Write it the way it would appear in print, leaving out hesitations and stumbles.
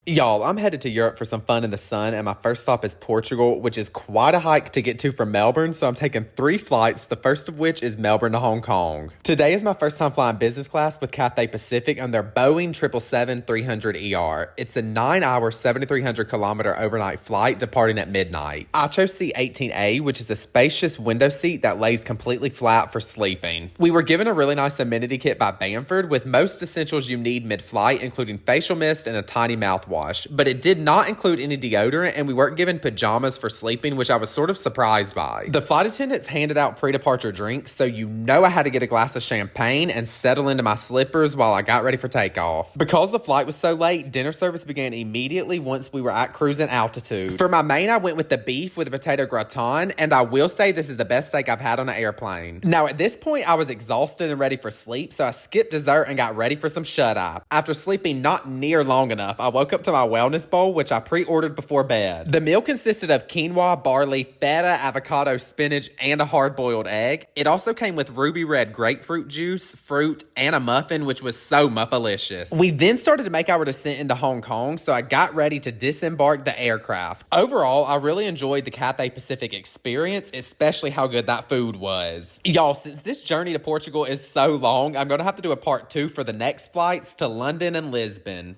Y'all, I'm headed to Europe for some fun in the sun, and my first stop is Portugal, which is quite a hike to get to from Melbourne, so I'm taking 3 flights, the first of which is Melbourne to Hong Kong. Today is my first time flying business class with Cathay Pacific on their Boeing 777-300ER. It's a 9-hour, 7,300-kilometer overnight flight departing at midnight. I chose seat 18A, which is a spacious window seat that lays completely flat for sleeping. We were given a really nice amenity kit by Bamford with most essentials you need mid-flight, including facial mist and a tiny mouthwash. But it did not include any deodorant, and we weren't given pajamas for sleeping, which I was sort of surprised by. The flight attendants handed out pre-departure drinks, so you know I had to get a glass of champagne and settle into my slippers while I got ready for takeoff. Because the flight was so late, dinner service began immediately once we were at cruising altitude. For my main, I went with the beef with a potato gratin, and I will say this is the best steak I've had on an airplane. Now, at this point, I was exhausted and ready for sleep, so I skipped dessert and got ready for some shut-eye. After sleeping not near long enough, I woke up to my wellness bowl, which I pre-ordered before bed. The meal consisted of quinoa, barley, feta, avocado, spinach, and a hard-boiled egg. It also came with ruby red grapefruit juice, fruit, and a muffin, which was so muffalicious. We then started to make our descent into Hong Kong, so I got ready to disembark the aircraft. Overall, I really enjoyed the Cathay Pacific experience, especially how good that food was. Y'all, since this journey to Portugal is so long, I'm going to have to do a part 2 for the next flights to London and Lisbon.